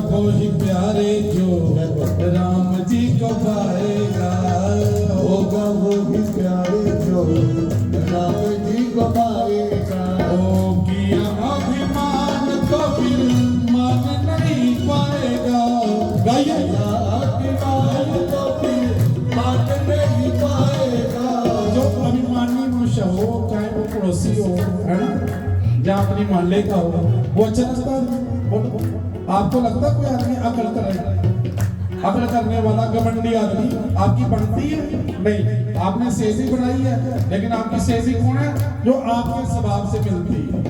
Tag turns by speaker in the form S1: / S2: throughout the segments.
S1: वो ही प्यारे जो राम जी को पाएगा,
S2: होगा वो ही प्यारे जो राम जी को पाएगा।
S1: ओ किया अभिमान तो फिर मान नहीं पाएगा। गाइए
S2: अभिमान तो फिर मान नहीं पाएगा।
S1: जो अभिमानी मनुष्य हो, चाहे वो पड़ोसी हो, है ना, या अपनी मोहल्ले का हो, वो अच्छा लगता है। आपको लगता है कोई आदमी अकड़ करे, अकड़ करने वाला घमंडी आदमी आपकी बनती है? नहीं, आपने सेजी बनाई है, लेकिन आपकी सेजी कौन है? जो आपके स्वभाव से मिलती है।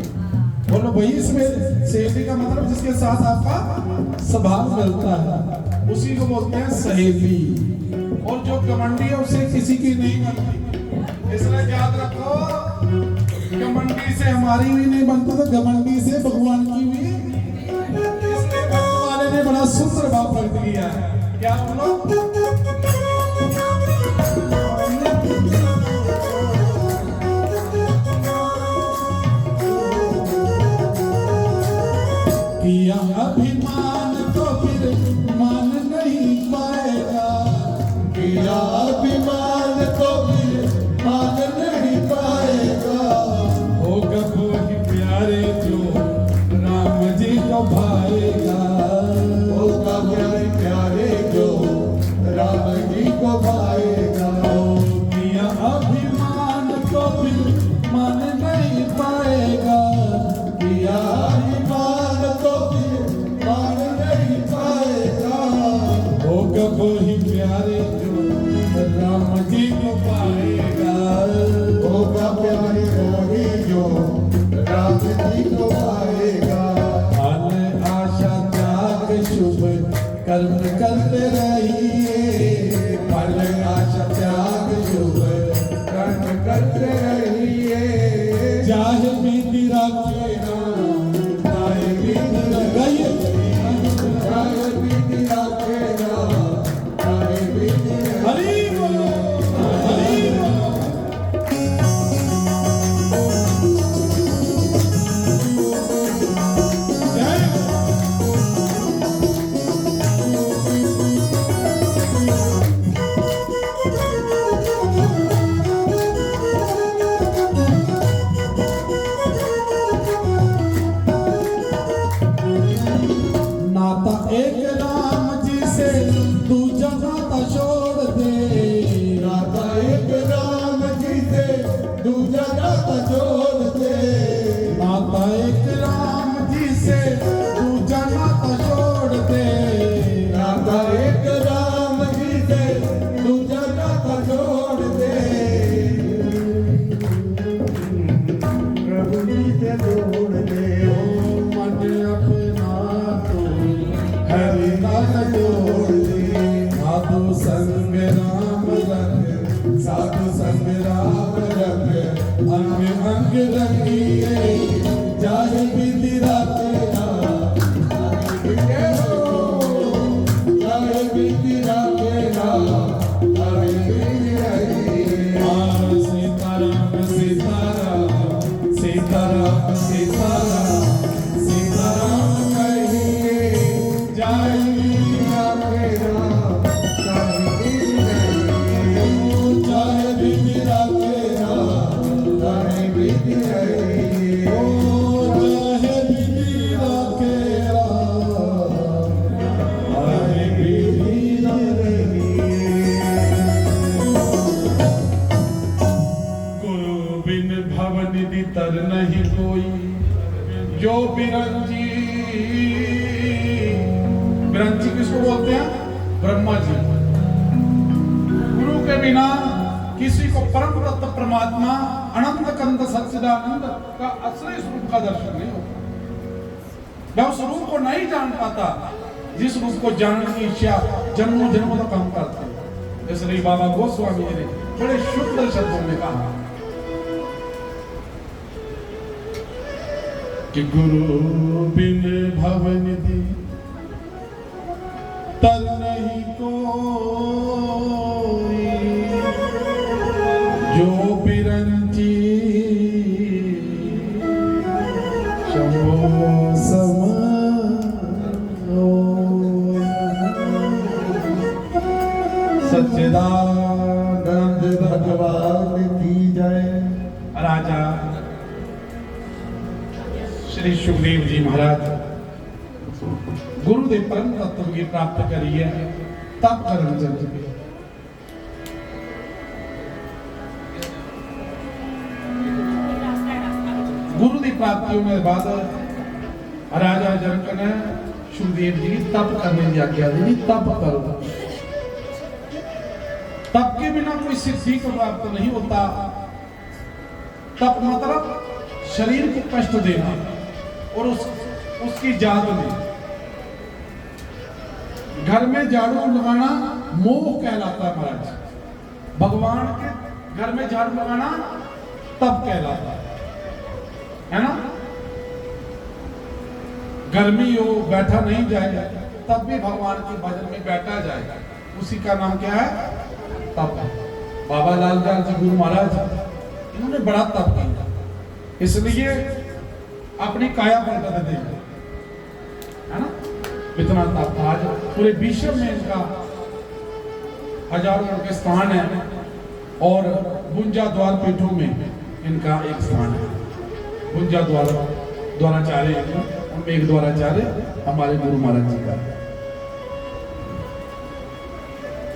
S1: बोलो भाई, इसमें सेजी का मतलब जिसके साथ आपका स्वभाव मिलता है, उसी को बोलते हैं सहेली। और जो घमंडी है उससे किसी की नहीं बनती। इसलिए याद रखो, घमंडी से हमारी भी नहीं बनती, तो घमंडी से भगवान की भी। इसलिए भक्त वाले ने बड़ा सुंदर भाव प्रकट किया है। क्या बोलो? किया अभिमान तो फिर मान नहीं पाएगा।
S2: किया अभिमान तो फिर मान नहीं पाएगा।
S1: होगा वो ही प्यारे जो राम जी को भाएगा।
S2: होगा वो ही प्यारे जो राम जी को पाएगा।
S1: किया अभिमान तो फिर मान नहीं पाएगा।
S2: किया अभिमान तो फिर मान नहीं पाएगा।
S1: होगा वो ही प्यारे जो राम जी को पाएगा।
S2: होगा प्यारे वही जो राम जी को पाएगा।
S1: फल आशा त्याग शुभ कर्म करते रहिए।
S2: फल आशा त्याग शुभ कर्म करते रहिए।
S1: चाहे विधि रखे नाम, चाहे विधि लगाइए।
S2: चाहे विधि रखे नाम, चाहे विधि
S1: हरि बोलो, हरि बोलो। जय हो। नाता एक राम जी से दूजा नाता छोड़ दे।
S2: नाता एक राम जी से दूजा नाता जोड़ दे।
S1: नाता एक राम जी से दूजा नाता छोड़ दे।
S2: नाता एक राम जी से दूजा नाता जोड़ दे। प्रभु जी से जोड़ दे।
S1: मन अपना तो हरि नाम जोड़ दे। साधु संग राम रंग,
S2: साधु संग राम रंग,
S1: अंग अंग रंगिए।
S2: चाहे विधि रखे नाम, चाहे विधि रखे नाम, चाहे विधि रखे।
S1: सीताराम सीताराम सीताराम सीताराम सीताराम
S2: कहिए
S1: जय
S2: रखे नाम, चाहे विधि रखे।
S1: जय विधि रखे राम,
S2: चाहे विधि रखे।
S1: ओ जय विधि रखे राम, जय विधि गुरु बिन भवन निधि तर नहीं कोई। जो बिरंजी, बिरंजी किसको बोलते हैं? ब्रह्मा जी। गुरु के बिना किसी को परम तत्व परमात्मा अनंत कंद सच्चिदानंद का असली स्वरूप का दर्शन नहीं होता। वह उस रूप को नहीं जान पाता जिस रूप को जानने की इच्छा जन्मों जन्मों तक काम करता है। इसलिए बाबा गोस्वामी जी ने बड़े शुद्ध शब्दों में कहा कि गुरु बिन भवन निधि तर नहीं कोई। जो बिरंची शंभो समाओ।
S2: सदानंद भगवान की जय।
S1: राजा श्री सुखदेव जी महाराज गुरुदेव परम तत्व की प्राप्त करी है, तब कर्म चल चुके। गुरु की प्राप्ति होने के बाद राजा जनक ने सुखदेव जी की तप करने की आज्ञा दी, तप करो। तप के बिना कोई सिद्धि को प्राप्त नहीं होता। तप मतलब शरीर को कष्ट देना और उसकी जात में। घर में झाड़ू लगाना मोह कहलाता है महाराज। भगवान के घर में झाड़ू लगाना तप कहलाता है ना। गर्मी हो बैठा नहीं जाएगा तब भी भगवान के भजन में बैठा जाएगा, उसी का नाम क्या है? तप। बाबा लालदास जी गुरु महाराज इन्होंने बड़ा तप किया, इसलिए अपनी काया पलट दी है ना। इतना तप आज पूरे विश्व में इनका हजारों के स्थान है और 52 द्वार पीठों में इनका एक स्थान है। 52 द्वाराचार्य उनमें एक द्वाराचार्य हमारे गुरु महाराज जी का।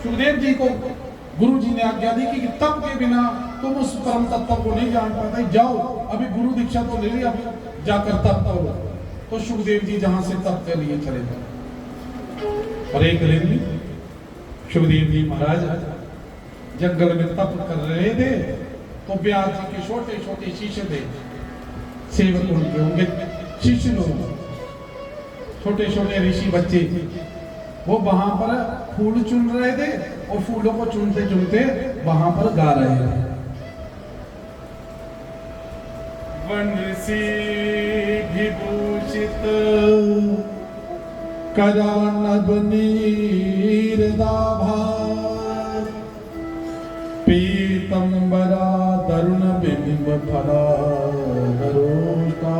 S1: सुखदेव जी को गुरु जी ने आज्ञा दी कि तप के बिना तुम उस परम तत्व को नहीं जान पाते, जाओ अभी गुरु दीक्षा तो ले ली, अब जाकर तप करो। तो सुखदेव जी जहां से तप के लिए चले गए और एक दिन सुखदेव जी महाराज जंगल में तप कर रहे थे तो व्यास जी के छोटे छोटे शिष्य थे, सेवक उनके होंगे शिष्य लोग, छोटे छोटे ऋषि बच्चे, वो वहां पर फूल चुन रहे थे और फूलों को चुनते चुनते वहां पर गा रहे थे। वनसी विभूषित करानब नीरदाभा पीतंबरा तरुण बिंब फला दरोष्टा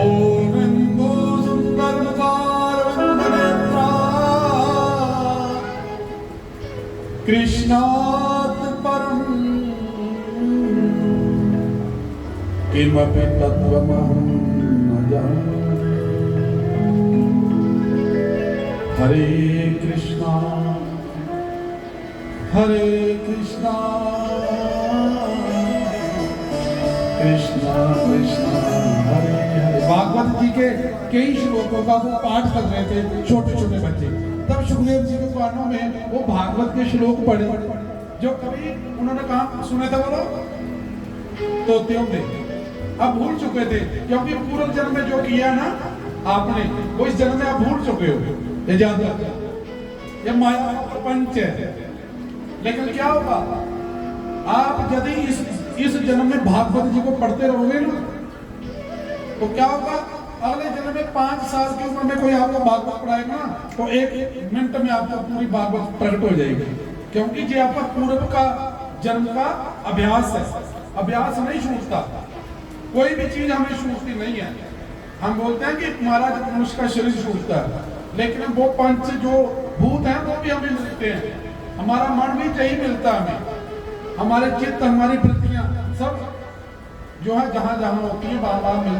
S1: ओम इंदु सुंदर कारवंदनेत्रा कृष्णात् परम किमपि तत्त्वमहं न जाने। हरे कृष्णा कृष्णा कृष्णा हरे हरे। भागवत जी के कई श्लोकों का वो पाठ कर रहे थे छोटे छोटे बच्चे। तब सुखदेव जी के कानों में वो भागवत के श्लोक पढ़े जो कभी उन्होंने कहा सुने थे, बोलो तोतियों थे, अब भूल चुके थे क्योंकि पूर्व जन्म में जो किया ना आपने वो इस जन्म में आप भूल चुके हो। ये याद रखना, ये माया प्रपंच है। लेकिन क्या होगा, आप यदि इस जन्म में भागवत जी को पढ़ते रहोगे ना तो क्या होगा, अगले जन्म में 5 साल की उम्र में कोई आपको भागवत पढ़ाएगा ना तो 1 मिनट में आपको पूरी भागवत प्रकट हो जाएगी, क्योंकि ये आपका पूर्व का जन्म का अभ्यास है। अभ्यास नहीं छूटता, कोई भी चीज हमें छूटती नहीं है। हम बोलते हैं कि महाराज मनुष्य का शरीर छूटता है, लेकिन वो पंच जो भूत हैं वो भी हमें मिलते हैं, हमारा मन भी यही मिलता है हमें, हमारे चित्त हमारी वृत्तियां सब जो है जहां जहां होती है वहां मिल